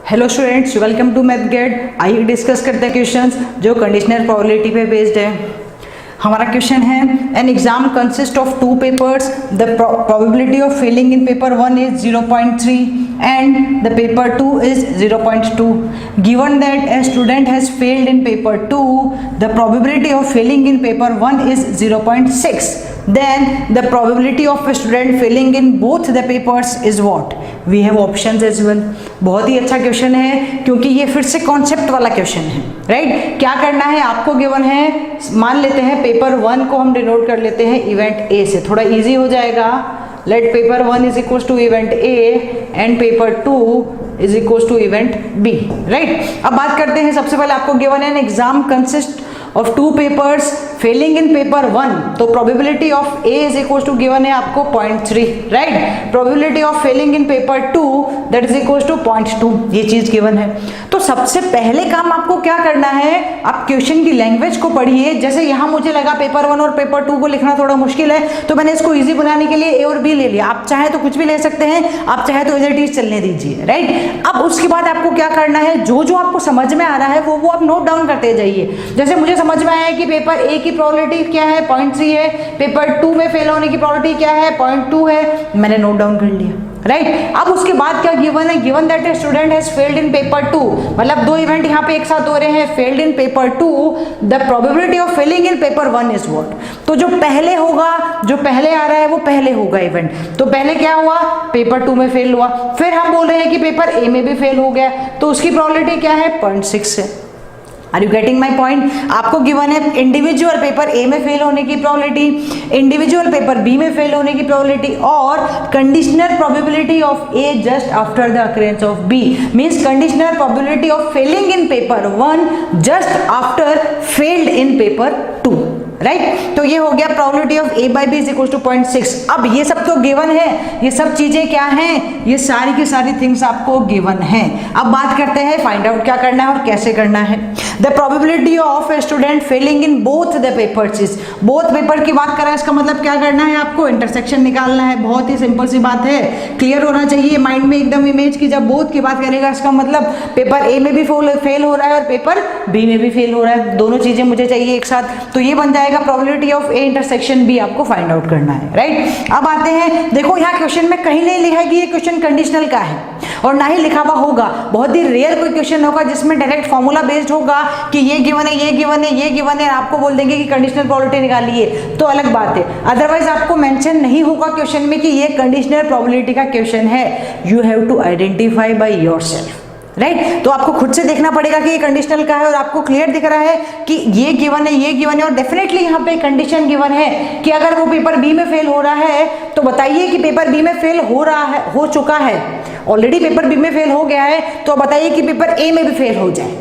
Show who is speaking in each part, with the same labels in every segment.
Speaker 1: Hello students, welcome to Math Gate. आइए discuss करते हैं क्वेश्चंस जो कंडीशनल प्रोबेबिलिटी पे बेस्ड है। हमारा क्वेश्चन है an exam consist of two papers, the probability of failing in paper 1 is 0.3 and the paper 2 is 0.2. Given that a student has failed in paper 2, the probability of failing in paper 1 is 0.6. Then the probability of a student failing in both the papers is what? We have options as well. बहुत ही अच्छा question है क्योंकि ये फिर से concept वाला question है, right? क्या करना है आपको गिवन है, मान लेते हैं पेपर 1 को हम डिनोट कर लेते हैं इवेंट ए से, थोड़ा इजी हो जाएगा। Let paper 1 is equal to event A and paper 2 is equal to event B, right? अब बात करते हैं, सबसे पहले आपको गिवन है an exam consist of two papers failing in paper 1, तो probability of A is equal to given है आपको 0.3, right? Probability of failing in paper 2 that is equal to 0.2, ये चीज गिवन है। तो सबसे पहले काम आपको क्या करना है, आप क्वेश्चन की लैंग्वेज को पढ़िए। जैसे यहाँ मुझे लगा पेपर 1 और पेपर 2 को लिखना थोड़ा मुश्किल है, तो मैंने इसको इजी बनाने के लिए ए और बी ले लिया। आप चाहे तो कुछ भी ले सकते हैं, आप चाहे तो एज इट इज चलने दीजिए, राइट? अब उसके बाद आपको क्या करना है, जो जो आपको समझ में आ रहा है वो आप नोट डाउन करते जाइए। जैसे मुझे समझ में आया कि पेपर ए की प्रोबेबिलिटी क्या है, 0.3 है, पेपर 2 में फेल होने की प्रोबेबिलिटी क्या है, 0.2 है, मैंने नोट डाउन कर लिया, राइट? अब उसके बाद क्या गिवन है, given that a student has failed in paper 2, मतलब दो इवेंट यहाँ पे एक साथ हो रहे हैं, failed in paper 2, the probability of failing in paper 1 is what? तो जो पहले होगा, जो पहले आ रहा है वो पहले होगा इवेंट। तो पहले क्या हुआ, पेपर 2 में फेल हुआ, फिर हम बोल रहे हैं कि पेपर ए में भी फेल हो गया, तो उसकी प्रोबेबिलिटी क्या है, 0.6 है। Are you getting my point? आपको गिवन है इंडिविजुअल पेपर ए में फेल होने की प्रोबेबिलिटी, इंडिविजुअल पेपर बी में फेल होने की प्रोबेबिलिटी और conditional probability of A just after the occurrence of B, means conditional probability of failing in paper 1 just after failed in paper 2, right? तो ये हो गया probability of A by B is equal to 0.6। अब ये सब तो given है, ये सब चीजें क्या हैं, ये सारी की सारी थिंग्स आपको गिवन है। अब बात करते हैं फाइंड आउट क्या करना है और कैसे करना है। The probability of a student Fehling in both the papers is, both paper की बात करें इसका मतलब क्या करना है, आपको इंटरसेक्शन निकालना है। बहुत ही सिंपल सी बात है, क्लियर होना चाहिए माइंड में एकदम इमेज की। जब बोथ की बात करेगा इसका मतलब पेपर ए में भी फेल हो रहा है और पेपर बी में भी फेल हो रहा है, दोनों चीजें मुझे चाहिए एक साथ, तो ये बन जाएगा probability of A intersection B आपको फाइंड आउट करना है, राइट? अब आते हैं, देखो यहाँ क्वेश्चन में कहीं नहीं लिखा है कि ये क्वेश्चन कंडीशनल का है और ना ही लिखा हुआ होगा। बहुत ही रेयर कोई क्वेश्चन होगा जिसमें डायरेक्ट फॉर्मूला बेस्ड होगा कि ये गिवन है, ये गिवन है, ये गिवन है, आपको बोल देंगे कि कंडीशनल प्रोबेबिलिटी निकालिए, तो अलग बात है। अदरवाइज आपको मेंशन नहीं होगा क्वेश्चन में कि ये कंडीशनल प्रोबेबिलिटी का क्वेश्चन है। You have to identify by yourself, right? तो आपको खुद से देखना पड़ेगा कि ये कंडीशनल का है और आपको क्लियर दिख रहा है कि ये गिवन है, ये गिवन है और डेफिनेटली यहाँ पे कंडीशन गिवन है कि अगर वो पेपर बी में फेल हो रहा है तो बताइए कि पेपर बी में फेल हो रहा है, हो चुका है, ऑलरेडी पेपर बी में फेल हो गया है, तो बताइए कि पेपर ए में भी फेल हो जाए,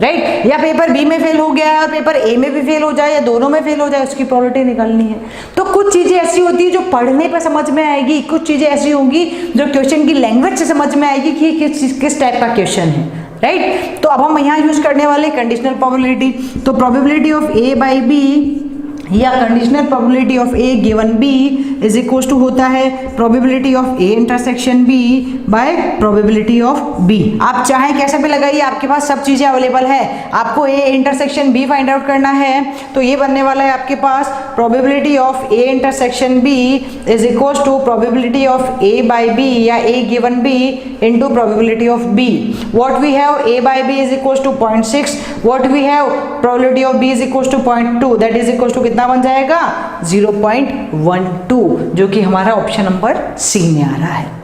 Speaker 1: राइट? या पेपर बी में फेल हो गया है और पेपर ए में भी फेल हो जाए या दोनों में फेल हो जाए, उसकी प्रोबेबिलिटी निकालनी है। तो कुछ चीजें ऐसी होती है जो पढ़ने पर समझ में आएगी, कुछ चीजें ऐसी होंगी जो क्वेश्चन की लैंग्वेज से समझ में आएगी कि किस टाइप का क्वेश्चन है, राइट? तो अब हम यहाँ यूज करने वाले कंडीशनल प्रोबेबिलिटी। तो probability of A by B या conditional probability of A given B is equal to होता है probability of A intersection B by probability of B. आप चाहे कैसे भी लगाइए, आपके पास सब चीजें अवेलेबल है। आपको A intersection B find out करना है तो ये बनने वाला है आपके पास probability of A intersection B is equal to probability of A by B या A given B into probability of B. What we have, A by B is equal to 0.6, what we have probability of B is equal to 0.2, that is equal to कितना बन जाएगा, 0.12, जो कि हमारा option number C में आ रहा है।